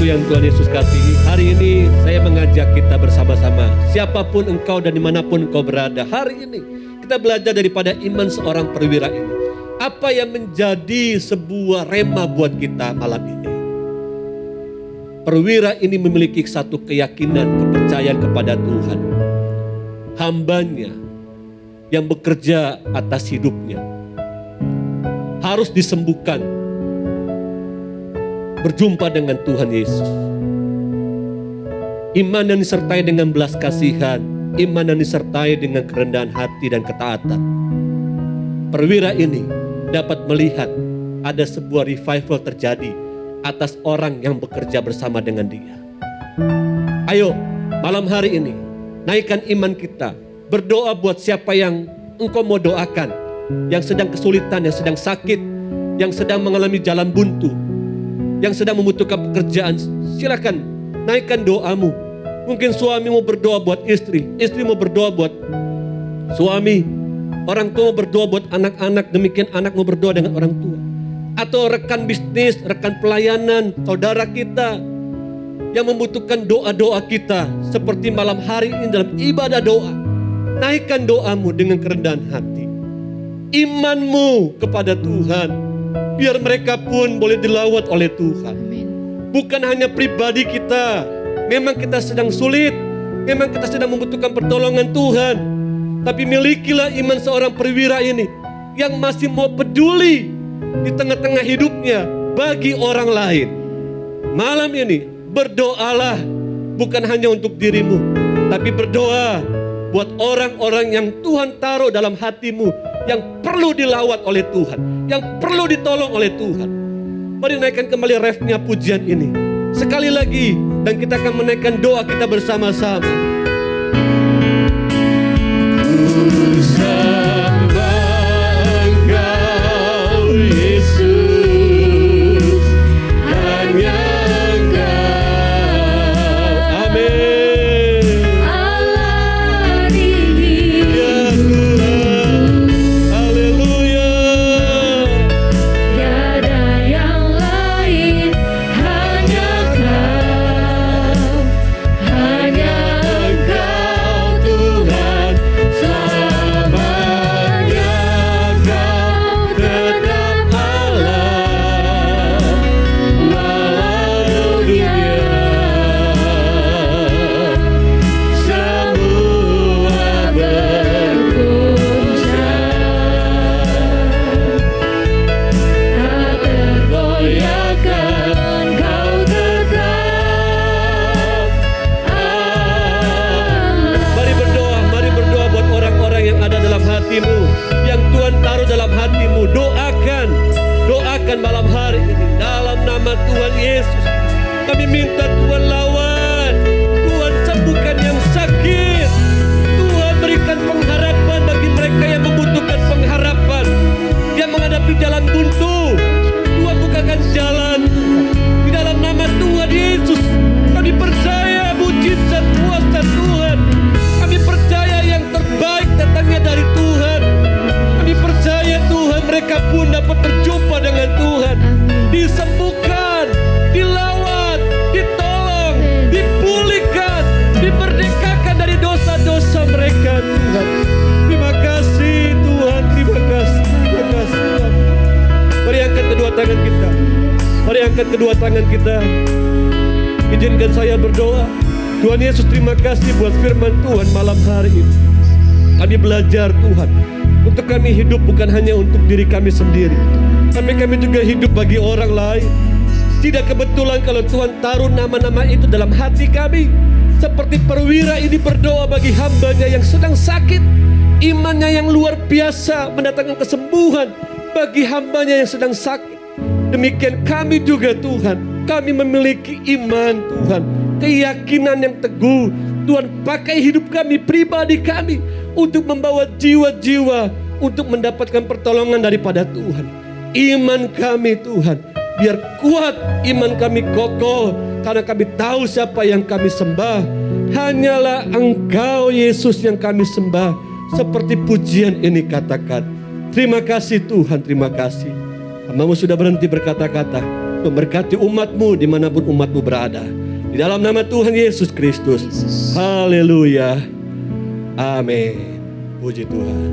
saudaraku yang Tuhan Yesus kasihi, hari ini saya mengajak kita bersama-sama, siapapun engkau dan dimanapun engkau berada, hari ini kita belajar daripada iman seorang perwira ini. Apa yang menjadi sebuah rema buat kita malam ini? Perwira ini memiliki satu keyakinan, kepercayaan kepada Tuhan. Hambanya yang bekerja atas hidupnya harus disembuhkan, berjumpa dengan Tuhan Yesus. Iman yang disertai dengan belas kasihan, iman yang disertai dengan kerendahan hati dan ketaatan. Perwira ini dapat melihat ada sebuah revival terjadi atas orang yang bekerja bersama dengan dia. Ayo, malam hari ini naikkan iman kita, berdoa buat siapa yang engkau mau doakan, yang sedang kesulitan, yang sedang sakit, yang sedang mengalami jalan buntu, yang sedang membutuhkan pekerjaan. Silakan naikkan doamu. Mungkin suami mau berdoa buat istri, istri mau berdoa buat suami, orang tua mau berdoa buat anak-anak, demikian anak mau berdoa dengan orang tua. Atau rekan bisnis, rekan pelayanan, saudara kita yang membutuhkan doa-doa kita seperti malam hari ini dalam ibadah doa. Naikkan doamu dengan kerendahan hati, imanmu kepada Tuhan, biar mereka pun boleh dilawat oleh Tuhan. Amin. Bukan hanya pribadi kita, memang kita sedang sulit, memang kita sedang membutuhkan pertolongan Tuhan, tapi milikilah iman seorang perwira ini yang masih mau peduli di tengah-tengah hidupnya bagi orang lain. Malam ini berdoalah bukan hanya untuk dirimu, tapi berdoa buat orang-orang yang Tuhan taruh dalam hatimu, yang perlu dilawat oleh Tuhan, yang perlu ditolong oleh Tuhan. Mari naikkan kembali refnya pujian ini sekali lagi, dan kita akan menaikkan doa kita bersama-sama. Yang Tuhan taruh dalam hatimu, doakan malam hari ini dalam nama Tuhan Yesus. Kami minta Tuhan lawan, Tuhan sembuhkan yang sakit, Tuhan berikan pengharapan bagi mereka yang membutuhkan pengharapan, yang menghadapi jalan buntu. Tuhan bukakan jalan di dalam nama Tuhan Yesus. Kami percaya mujizat kuasa Tuhan, kami percaya yang terbaik datangnya dari Tuhan. Kami percaya Tuhan mereka pun dapat berjumpa dengan Tuhan, disembuhkan, dilawat, ditolong, dipulihkan, dimerdekakan dari dosa-dosa mereka Tuhan. Terima kasih Tuhan, terima kasih, terima kasih Tuhan. Mari angkat kedua tangan kita, mari angkat kedua tangan kita. Izinkan saya berdoa. Tuhan Yesus, terima kasih buat firman Tuhan malam hari ini. Kami belajar Tuhan, untuk kami hidup bukan hanya untuk diri kami sendiri, tapi kami juga hidup bagi orang lain. Tidak kebetulan kalau Tuhan taruh nama-nama itu dalam hati kami. Seperti perwira ini berdoa bagi hambanya yang sedang sakit, imannya yang luar biasa mendatangkan kesembuhan bagi hambanya yang sedang sakit. Demikian kami juga Tuhan, kami memiliki iman Tuhan, keyakinan yang teguh. Tuhan pakai hidup kami, pribadi kami, untuk membawa jiwa-jiwa untuk mendapatkan pertolongan daripada Tuhan. Iman kami Tuhan, biar kuat, iman kami kokoh, karena kami tahu siapa yang kami sembah. Hanyalah Engkau Yesus yang kami sembah. Seperti pujian ini katakan, terima kasih Tuhan, terima kasih. Hamba-Mu sudah berhenti berkata-kata. memberkati umat-Mu dimanapun umat-Mu berada. Di dalam nama Tuhan Yesus Kristus. Haleluya. Amin. Puji Tuhan.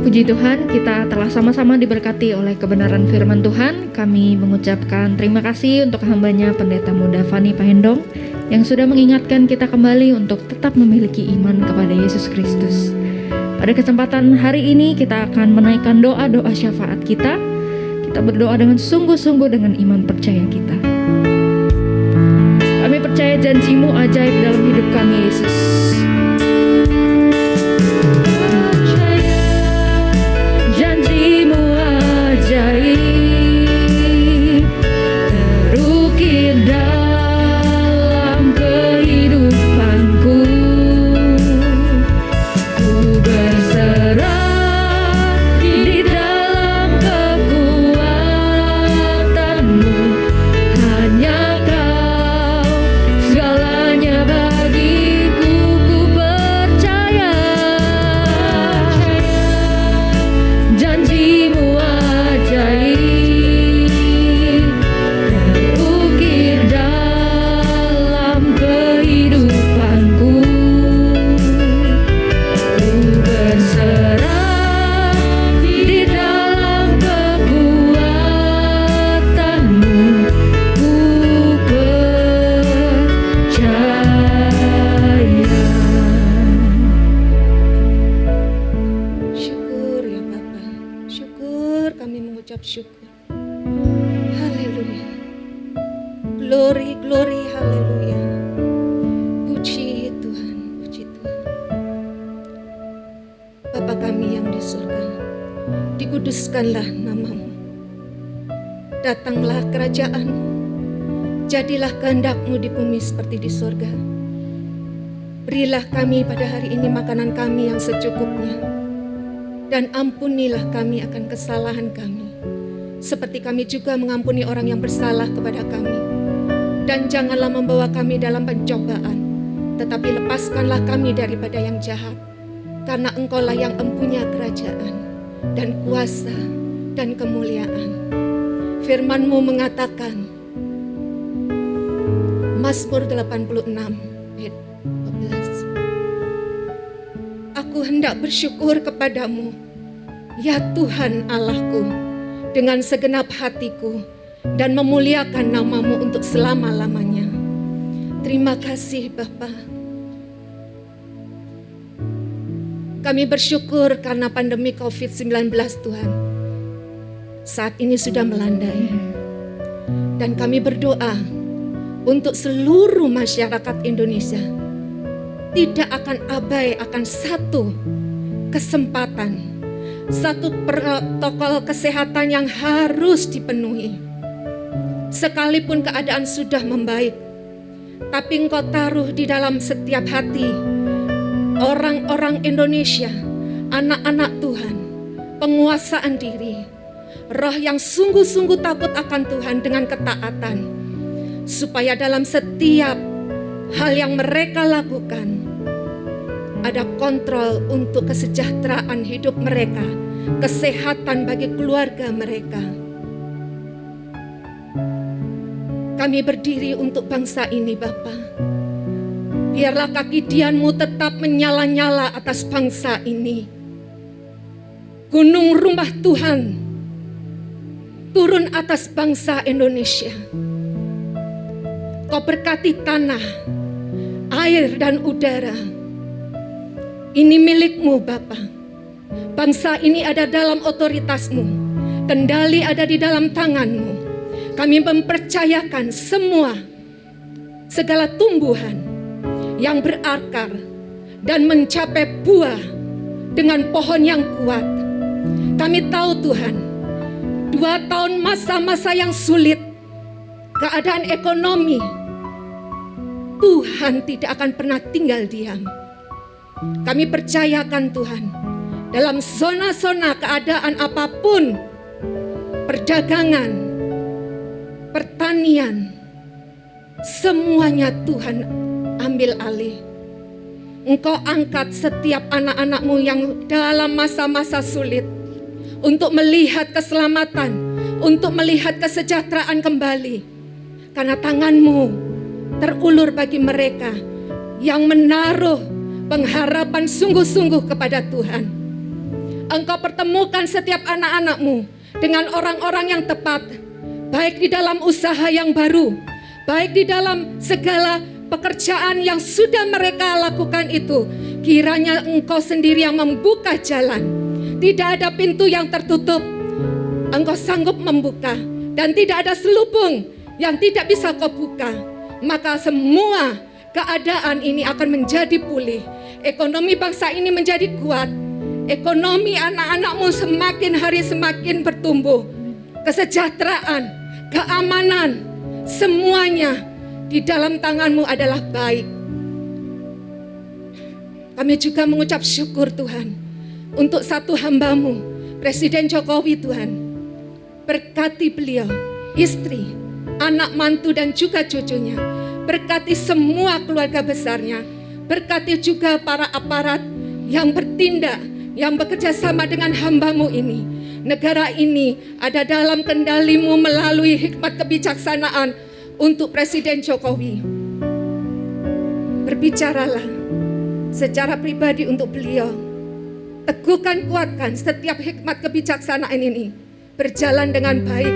Puji Tuhan, kita telah sama-sama diberkati oleh kebenaran firman Tuhan. Kami mengucapkan terima kasih untuk hambanya Pendeta Muda Fani Pahendong yang sudah mengingatkan kita kembali untuk tetap memiliki iman kepada Yesus Kristus. Pada kesempatan hari ini kita akan menaikkan doa-doa syafaat kita. Kita berdoa dengan sungguh-sungguh dengan iman percaya kita. Kami percaya janji-Mu ajaib dalam hidup kami, Yesus. Janji-Mu ajaib terukir dalam kehidupanku. Ku berserah di dalam kekuatan-Mu. Hanya Kau segalanya bagiku, ku percaya. Janji-Mu ajaib terukir dalam kehidupanku. Ku berserah di dalam kekuatan-Mu. Ku percaya. Syukur ya Bapa, syukur, kami mengucap syukur. Haleluya. Glory, glory, haleluya. Puji Tuhan, puji Tuhan. Bapa kami yang di surga, dikuduskanlah nama-Mu. Datanglah kerajaan-Mu, jadilah kehendak-Mu di bumi seperti di surga. Berilah kami pada hari ini makanan kami yang secukupnya. Dan ampunilah kami akan kesalahan kami, seperti kami juga mengampuni orang yang bersalah kepada kami. Dan janganlah membawa kami dalam pencobaan, tetapi lepaskanlah kami daripada yang jahat. Karena Engkau-lah yang empunya kerajaan, dan kuasa, dan kemuliaan. Firman-Mu mengatakan, Mazmur 86 ayat 12. Aku hendak bersyukur kepadamu, ya Tuhan Allahku, dengan segenap hatiku, dan memuliakan nama-Mu untuk selama-lamanya. Terima kasih Bapa. Kami bersyukur karena pandemi COVID-19 Tuhan saat ini sudah melandai. Dan kami berdoa untuk seluruh masyarakat Indonesia tidak akan abai akan satu kesempatan, satu protokol kesehatan yang harus dipenuhi. Sekalipun keadaan sudah membaik, tapi Engkau taruh di dalam setiap hati orang-orang Indonesia, anak-anak Tuhan, penguasaan diri, roh yang sungguh-sungguh takut akan Tuhan dengan ketaatan, supaya dalam setiap hal yang mereka lakukan ada kontrol untuk kesejahteraan hidup mereka, kesehatan bagi keluarga mereka. Kami berdiri untuk bangsa ini Bapa. Biarlah kaki dian-Mu tetap menyala-nyala atas bangsa ini. Gunung rumah Tuhan turun atas bangsa Indonesia. Kau berkati tanah, air dan udara. Ini milik-Mu Bapa. Bangsa ini ada dalam otoritas-Mu. Kendali ada di dalam tangan-Mu. Kami mempercayakan segala tumbuhan yang berakar dan mencapai buah dengan pohon yang kuat. Kami tahu Tuhan, 2 tahun masa-masa yang sulit, keadaan ekonomi, Tuhan tidak akan pernah tinggal diam. Kami percayakan Tuhan, dalam zona-zona keadaan apapun, perdagangan, pertanian, semuanya Tuhan ambil alih. Engkau angkat setiap anak-anak-Mu yang dalam masa-masa sulit. untuk melihat keselamatan, untuk melihat kesejahteraan kembali. Karena tangan-Mu terulur bagi mereka yang menaruh pengharapan sungguh-sungguh kepada Tuhan. Engkau pertemukan setiap anak-anak-Mu dengan orang-orang yang tepat, baik di dalam usaha yang baru, baik di dalam segala pekerjaan yang sudah mereka lakukan itu. Kiranya Engkau sendiri yang membuka jalan. Tidak ada pintu yang tertutup, Engkau sanggup membuka. Dan tidak ada selubung yang tidak bisa Kau buka. Maka semua keadaan ini akan menjadi pulih. Ekonomi bangsa ini menjadi kuat. Ekonomi anak-anak-Mu semakin hari semakin bertumbuh. Kesejahteraan, keamanan, semuanya di dalam tangan-Mu adalah baik. Kami juga mengucap syukur Tuhan untuk satu hamba-Mu, Presiden Jokowi Tuhan. Berkati beliau, istri, anak mantu dan juga cucunya. Berkati semua keluarga besarnya. Berkati juga para aparat yang bertindak, yang bekerja sama dengan hamba-Mu ini. Negara ini ada dalam kendali-Mu melalui hikmat kebijaksanaan untuk Presiden Jokowi. Berbicaralah secara pribadi untuk beliau. Teguhkan, kuatkan setiap hikmat kebijaksanaan ini. Berjalan dengan baik,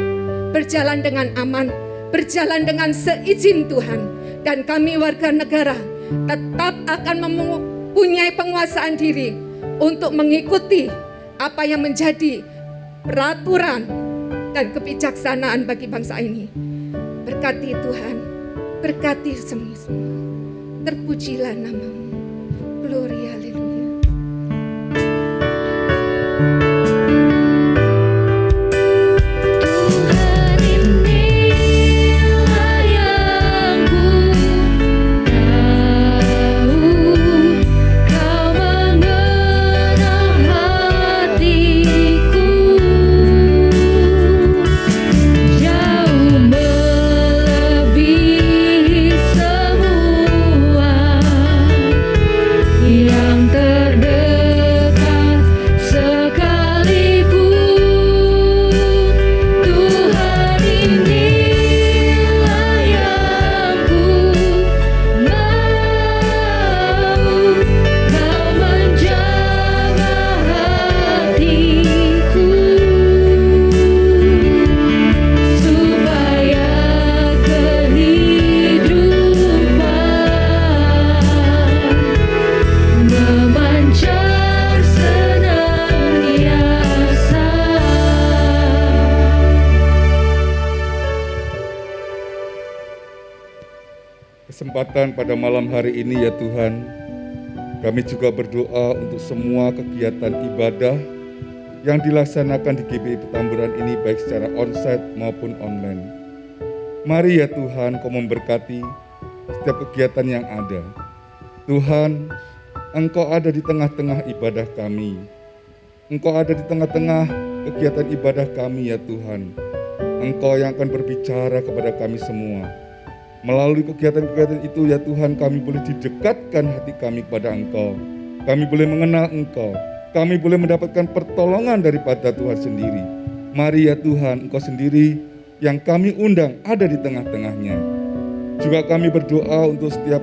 berjalan dengan aman, berjalan dengan seizin Tuhan. Dan kami warga negara tetap akan mempunyai penguasaan diri untuk mengikuti apa yang menjadi peraturan dan kebijaksanaan bagi bangsa ini. Berkati Tuhan, berkati semua. Terpujilah nama-Mu. Gloria, haleluya. Kesempatan pada malam hari ini ya Tuhan, kami juga berdoa untuk semua kegiatan ibadah yang dilaksanakan di GBI Petamburan ini baik secara onsite maupun online. Mari ya Tuhan, Kau memberkati setiap kegiatan yang ada. Tuhan, Engkau ada di tengah-tengah ibadah kami. Engkau ada di tengah-tengah kegiatan ibadah kami ya Tuhan. Engkau yang akan berbicara kepada kami semua. Melalui kegiatan-kegiatan itu ya Tuhan, kami boleh didekatkan hati kami kepada Engkau. Kami boleh mengenal Engkau. Kami boleh mendapatkan pertolongan daripada Tuhan sendiri. Mari ya Tuhan, Engkau sendiri yang kami undang ada di tengah-tengahnya. Juga kami berdoa untuk setiap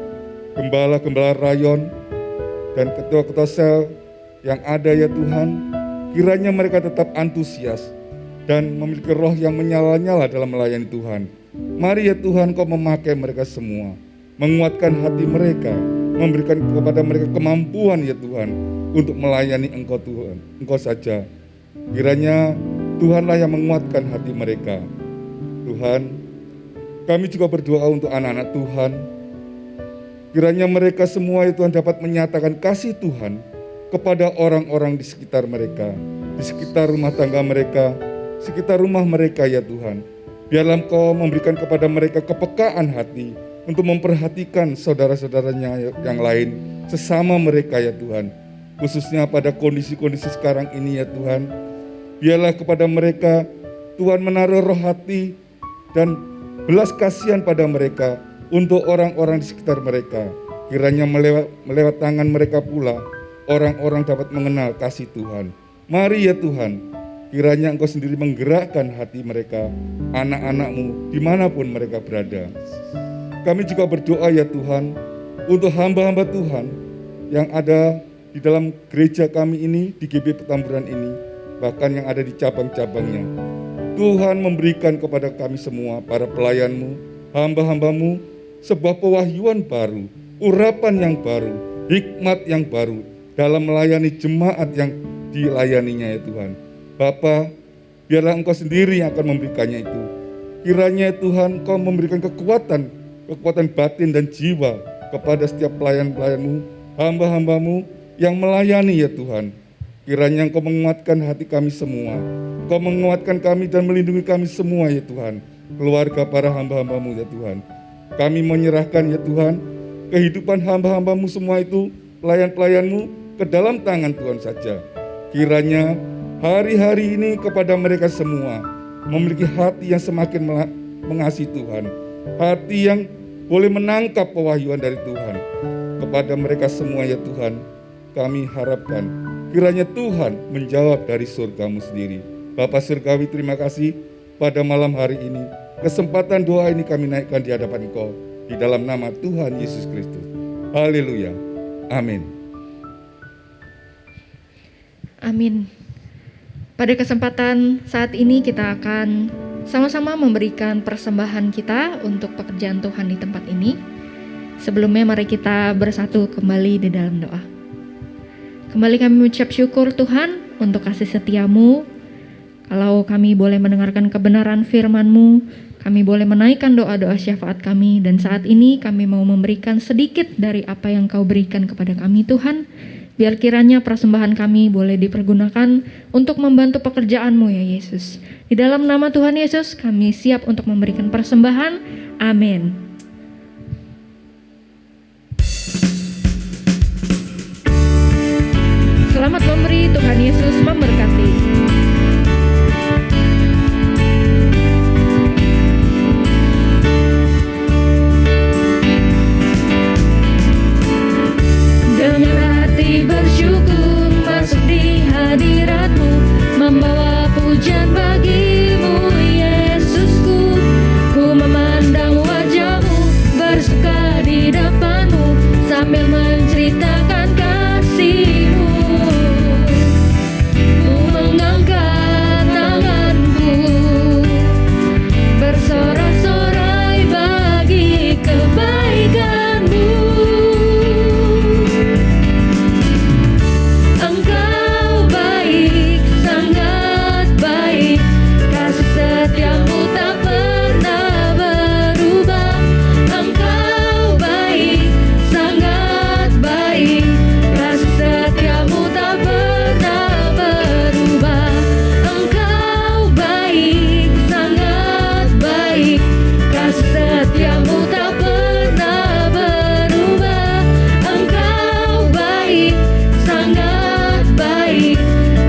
gembala-gembala rayon dan ketua-ketua sel yang ada ya Tuhan. Kiranya mereka tetap antusias dan memiliki roh yang menyala-nyala dalam melayani Tuhan. Mari ya Tuhan, Kau memakai mereka semua, menguatkan hati mereka, memberikan kepada mereka kemampuan ya Tuhan untuk melayani Engkau Tuhan, Engkau saja. Kiranya Tuhanlah yang menguatkan hati mereka. Tuhan, kami juga berdoa untuk anak-anak Tuhan. Kiranya mereka semua ya Tuhan dapat menyatakan kasih Tuhan kepada orang-orang di sekitar mereka, di sekitar rumah tangga mereka, sekitar rumah mereka ya Tuhan. Biarlah Engkau memberikan kepada mereka kepekaan hati untuk memperhatikan saudara-saudaranya yang lain, sesama mereka ya Tuhan. Khususnya pada kondisi-kondisi sekarang ini ya Tuhan. Biarlah kepada mereka Tuhan menaruh roh hati dan belas kasihan pada mereka untuk orang-orang di sekitar mereka. Kiranya melewat tangan mereka pula, orang-orang dapat mengenal kasih Tuhan. Mari ya Tuhan, kiranya Engkau sendiri menggerakkan hati mereka, anak-anak-Mu, dimanapun mereka berada. Kami juga berdoa ya Tuhan, untuk hamba-hamba Tuhan yang ada di dalam gereja kami ini, di GB Petamburan ini, bahkan yang ada di cabang-cabangnya. Tuhan memberikan kepada kami semua, para pelayan-Mu, hamba-hamba-Mu, sebuah pewahyuan baru, urapan yang baru, hikmat yang baru, dalam melayani jemaat yang dilayaninya ya Tuhan. Bapa, biarlah Engkau sendiri yang akan memberikannya itu. Kiranya Tuhan Engkau memberikan kekuatan batin dan jiwa kepada setiap pelayan-pelayan-Mu, hamba-hamba-Mu yang melayani ya Tuhan. Kiranya Engkau menguatkan hati kami semua. Engkau menguatkan kami dan melindungi kami semua ya Tuhan. Keluarga para hamba-hamba-Mu ya Tuhan. Kami menyerahkan ya Tuhan, kehidupan hamba-hamba-Mu semua itu, pelayan-pelayan-Mu, ke dalam tangan Tuhan saja. Kiranya hari-hari ini kepada mereka semua memiliki hati yang semakin mengasihi Tuhan. Hati yang boleh menangkap pewahyuan dari Tuhan. Kepada mereka semua ya Tuhan, kami harapkan kiranya Tuhan menjawab dari surga-Mu sendiri. Bapa Surgawi, terima kasih pada malam hari ini. Kesempatan doa ini kami naikkan di hadapan Engkau, di dalam nama Tuhan Yesus Kristus. Haleluya. Amin. Amin. Pada kesempatan saat ini kita akan sama-sama memberikan persembahan kita untuk pekerjaan Tuhan di tempat ini. Sebelumnya mari kita bersatu kembali di dalam doa. Kembali kami mengucap syukur Tuhan untuk kasih setia-Mu. Kalau kami boleh mendengarkan kebenaran firman-Mu, kami boleh menaikkan doa-doa syafaat kami, dan saat ini kami mau memberikan sedikit dari apa yang Kau berikan kepada kami Tuhan. Biar kiranya persembahan kami boleh dipergunakan untuk membantu pekerjaan-Mu ya Yesus. Di dalam nama Tuhan Yesus kami siap untuk memberikan persembahan. Amin. Selamat memberi, Tuhan Yesus memberkati. Dengan hati bersyukur masuk di hadirat-Mu, membawa pujian bagi-Mu Yesusku. Ku memandang wajah-Mu, bersuka di depan-Mu, sambil menceritakan kasih-Mu. Ku mengangkat tanganku, bersorak-sorai bagi kebaikan-Mu. Engkau baik, sangat baik, kasih setia-Mu tak pernah berubah. Engkau baik, sangat baik, kasih setia-Mu tak pernah berubah. Engkau baik, sangat baik, kasih setia-Mu tak pernah berubah. Engkau baik, sangat baik,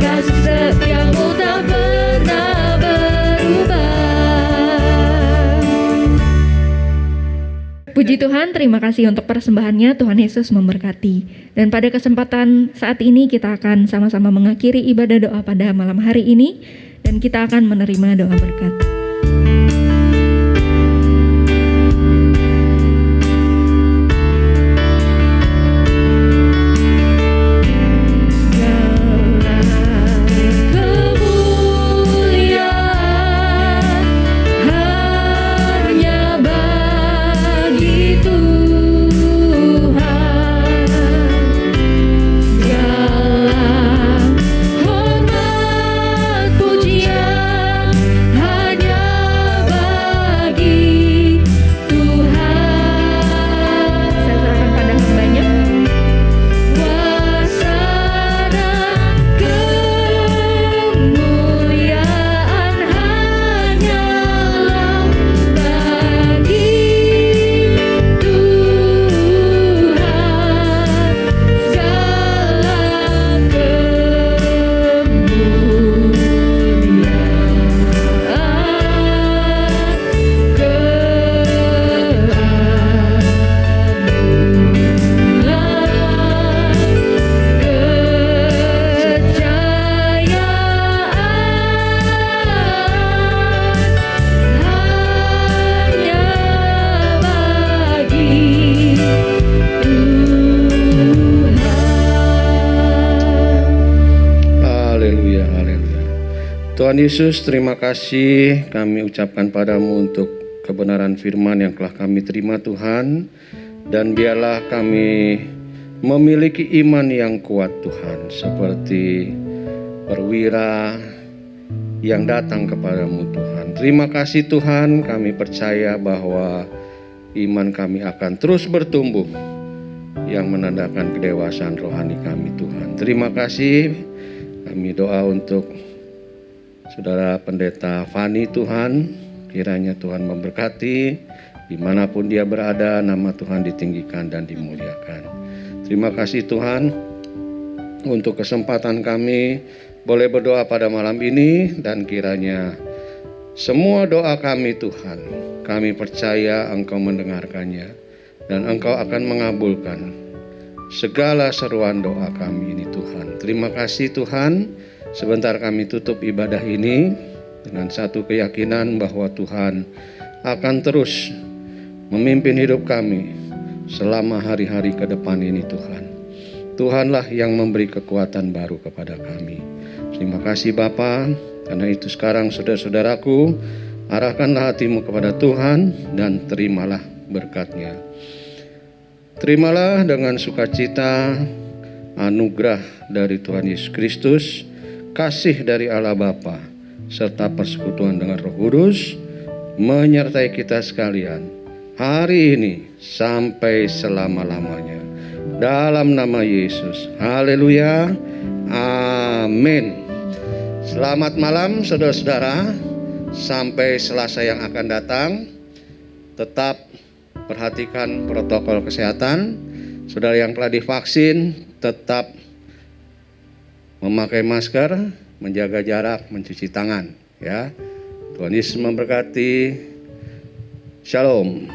kasih setia-Mu tak pernah berubah. Puji Tuhan, terima kasih untuk persembahannya. Tuhan Yesus memberkati. Dan pada kesempatan saat ini kita akan sama-sama mengakhiri ibadah doa pada malam hari ini, dan kita akan menerima doa berkat. Hormat pujian hanya Tuhan Yesus, terima kasih kami ucapkan padamu untuk kebenaran firman yang telah kami terima Tuhan. Dan biarlah kami memiliki iman yang kuat Tuhan, seperti perwira yang datang kepadamu Tuhan. Terima kasih Tuhan, kami percaya bahwa iman kami akan terus bertumbuh, yang menandakan kedewasaan rohani kami Tuhan. Terima kasih, kami doa untuk Saudara Pendeta Fani Tuhan, kiranya Tuhan memberkati, dimanapun dia berada, nama Tuhan ditinggikan dan dimuliakan. Terima kasih Tuhan untuk kesempatan kami boleh berdoa pada malam ini, dan kiranya semua doa kami Tuhan, kami percaya Engkau mendengarkannya dan Engkau akan mengabulkan segala seruan doa kami ini Tuhan. Terima kasih Tuhan, sebentar kami tutup ibadah ini dengan satu keyakinan bahwa Tuhan akan terus memimpin hidup kami selama hari-hari ke depan ini Tuhan. Tuhanlah yang memberi kekuatan baru kepada kami. Terima kasih Bapa, karena itu sekarang saudara-saudaraku, arahkanlah hatimu kepada Tuhan dan terimalah berkat-Nya. Terimalah dengan sukacita anugerah dari Tuhan Yesus Kristus, kasih dari Allah Bapa, serta persekutuan dengan Roh Kudus menyertai kita sekalian hari ini sampai selama-lamanya. Dalam nama Yesus. Haleluya. Amin. Selamat malam saudara-saudara. Sampai Selasa yang akan datang, tetap perhatikan protokol kesehatan. Saudara yang telah divaksin, tetap memakai masker, menjaga jarak, mencuci tangan, ya. Tuhan Yesus memberkati. Shalom.